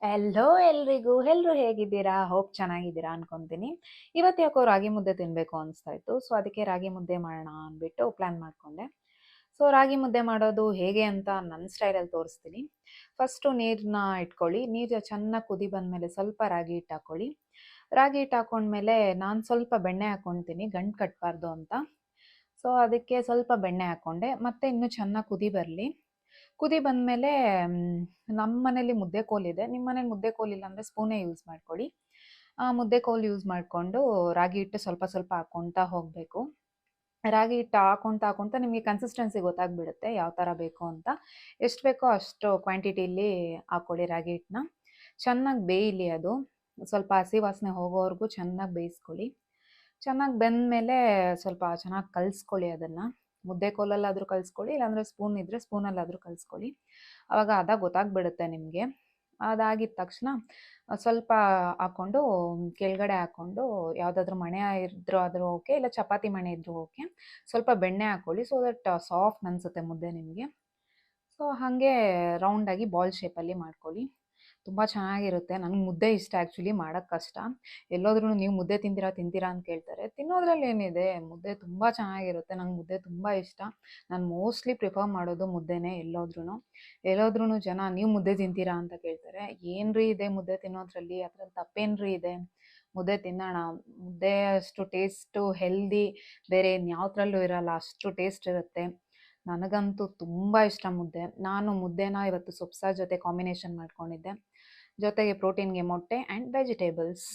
ಎಲ್ಲೋ ಎಲ್ರಿಗೂ ಎಲ್ಲರೂ ಹೇಗಿದ್ದೀರಾ? ಹೋಪ್ ಚೆನ್ನಾಗಿದ್ದೀರಾ ಅನ್ಕೊಂತೀನಿ. ಇವತ್ತು ಯಾಕೋ ರಾಗಿ ಮುದ್ದೆ ತಿನ್ಬೇಕು ಅನಿಸ್ತಾ ಇತ್ತು. ಸೊ ಅದಕ್ಕೆ ರಾಗಿ ಮುದ್ದೆ ಮಾಡೋಣ ಅಂದ್ಬಿಟ್ಟು ಪ್ಲಾನ್ ಮಾಡ್ಕೊಂಡೆ. ಸೊ ರಾಗಿ ಮುದ್ದೆ ಮಾಡೋದು ಹೇಗೆ ಅಂತ ನನ್ನ ಸ್ಟೈಲಲ್ಲಿ ತೋರಿಸ್ತೀನಿ. ಫಸ್ಟು ನೀರನ್ನ ಇಟ್ಕೊಳ್ಳಿ. ನೀರು ಚೆನ್ನಾಗಿ ಕುದಿ ಬಂದಮೇಲೆ ಸ್ವಲ್ಪ ರಾಗಿ ಹಿಟ್ಟು ಹಾಕ್ಕೊಳ್ಳಿ. ರಾಗಿ ಹಿಟ್ಟು ಹಾಕೊಂಡ್ಮೇಲೆ ನಾನು ಸ್ವಲ್ಪ ಬೆಣ್ಣೆ ಹಾಕ್ಕೊಳ್ತೀನಿ ಗಂಟು ಕಟ್ಟಬಾರ್ದು ಅಂತ. ಸೊ ಅದಕ್ಕೆ ಸ್ವಲ್ಪ ಬೆಣ್ಣೆ ಹಾಕ್ಕೊಂಡೆ. ಮತ್ತೆ ಇನ್ನೂ ಚೆನ್ನಾಗಿ ಕುದಿ ಬರಲಿ. ಕುದಿ ಬಂದಮೇಲೆ ನಮ್ಮ ಮನೇಲಿ ಮುದ್ದೆ ಕೋಲಿದೆ. ನಿಮ್ಮ ಮನೇಲಿ ಮುದ್ದೆ ಕೋಲಿಲ್ಲ ಅಂದರೆ ಸ್ಪೂನೇ ಯೂಸ್ ಮಾಡ್ಕೊಳ್ಳಿ. ಮುದ್ದೆ ಕೋಲು ಯೂಸ್ ಮಾಡಿಕೊಂಡು ರಾಗಿ ಹಿಟ್ಟು ಸ್ವಲ್ಪ ಸ್ವಲ್ಪ ಹಾಕ್ಕೊಳ್ತಾ ಹೋಗಬೇಕು. ರಾಗಿ ಹಿಟ್ಟು ಹಾಕ್ಕೊಳ್ತಾ ನಿಮಗೆ ಕನ್ಸಿಸ್ಟೆನ್ಸಿ ಗೊತ್ತಾಗ್ಬಿಡುತ್ತೆ ಯಾವ ಥರ ಬೇಕು ಅಂತ. ಎಷ್ಟು ಬೇಕೋ ಅಷ್ಟು ಕ್ವಾಂಟಿಟಿಲಿ ಹಾಕ್ಕೊಳ್ಳಿ ರಾಗಿ ಹಿಟ್ಟನ್ನ. ಚೆನ್ನಾಗಿ ಬೇಯಲಿ ಅದು. ಸ್ವಲ್ಪ ಹಸಿ ವಾಸನೆ ಹೋಗೋವರೆಗೂ ಚೆನ್ನಾಗಿ ಬೇಯಿಸ್ಕೊಳ್ಳಿ. ಚೆನ್ನಾಗಿ ಬೆಂದಮೇಲೆ ಸ್ವಲ್ಪ ಚೆನ್ನಾಗಿ ಕಲಿಸ್ಕೊಳ್ಳಿ ಅದನ್ನು. ಮುದ್ದೆ ಕೋಲಲ್ಲಾದರೂ ಕಲಿಸ್ಕೊಳ್ಳಿ, ಇಲ್ಲಾಂದರೆ ಸ್ಪೂನ್ ಇದ್ದರೆ ಸ್ಪೂನಲ್ಲಾದರೂ ಕಲಿಸ್ಕೊಳ್ಳಿ. ಆವಾಗ ಹದ ಗೊತ್ತಾಗ್ಬಿಡುತ್ತೆ ನಿಮಗೆ. ಅದಾಗಿದ್ದ ತಕ್ಷಣ ಸ್ವಲ್ಪ ಹಾಕ್ಕೊಂಡು ಕೆಳಗಡೆ ಹಾಕ್ಕೊಂಡು ಯಾವುದಾದ್ರೂ ಮಣೆ ಇದ್ರೂ ಆದರೂ ಓಕೆ, ಇಲ್ಲ ಚಪಾತಿ ಮಣೆ ಇದ್ದರೂ ಓಕೆ. ಸ್ವಲ್ಪ ಬೆಣ್ಣೆ ಹಾಕ್ಕೊಳ್ಳಿ ಸೊ ದಟ್ ಸಾಫ್ಟ್ ಅನಿಸುತ್ತೆ ಮುದ್ದೆ ನಿಮಗೆ. ಸೊ ಹಾಗೆ ರೌಂಡಾಗಿ ಬಾಲ್ ಶೇಪಲ್ಲಿ ಮಾಡ್ಕೊಳ್ಳಿ. ತುಂಬ ಚೆನ್ನಾಗಿರುತ್ತೆ. ನನಗೆ ಮುದ್ದೆ ಇಷ್ಟ ಆ್ಯಕ್ಚುಲಿ, ಮಾಡೋಕ್ಕೆ ಕಷ್ಟ. ಎಲ್ಲೋದ್ರೂ ನೀವು ಮುದ್ದೆ ತಿಂತೀರಾ ಅಂತ ಕೇಳ್ತಾರೆ. ತಿನ್ನೋದ್ರಲ್ಲಿ ಏನಿದೆ, ಮುದ್ದೆ ತುಂಬ ಚೆನ್ನಾಗಿರುತ್ತೆ. ನಂಗೆ ಮುದ್ದೆ ತುಂಬ ಇಷ್ಟ. ನಾನು ಮೋಸ್ಟ್ಲಿ ಪ್ರಿಫರ್ ಮಾಡೋದು ಮುದ್ದೆನೇ ಎಲ್ಲೋದ್ರೂ ಜನ ನೀವು ಮುದ್ದೆ ತಿಂತೀರಾ ಅಂತ ಕೇಳ್ತಾರೆ. ಏನ್ರಿ ಇದೆ ಮುದ್ದೆ ತಿನ್ನೋದ್ರಲ್ಲಿ, ಅದ್ರಲ್ಲಿ ತಪ್ಪೇನ್ರಿ ಇದೆ, ಮುದ್ದೆ ತಿನ್ನೋಣ. ಮುದ್ದೆ ಅಷ್ಟು ಟೇಸ್ಟು ಹೆಲ್ದಿ ಬೇರೆ ಇನ್ಯಾವುದ್ರಲ್ಲೂ ಇರಲ್ಲ, ಅಷ್ಟು ಟೇಸ್ಟ್ ಇರುತ್ತೆ. ನನಗಂತೂ ತುಂಬ ಇಷ್ಟ ಮುದ್ದೆ. ನಾನು ಮುದ್ದೆನ ಇವತ್ತು ಸೊಪ್ಪು ಸಾರು ಜೊತೆ ಕಾಂಬಿನೇಷನ್ ಮಾಡ್ಕೊಂಡಿದ್ದೆ. ಜೊತೆಗೆ ಪ್ರೋಟೀನ್ಗೆ ಮೊಟ್ಟೆ ಆ್ಯಂಡ್ ವೆಜಿಟೇಬಲ್ಸ್.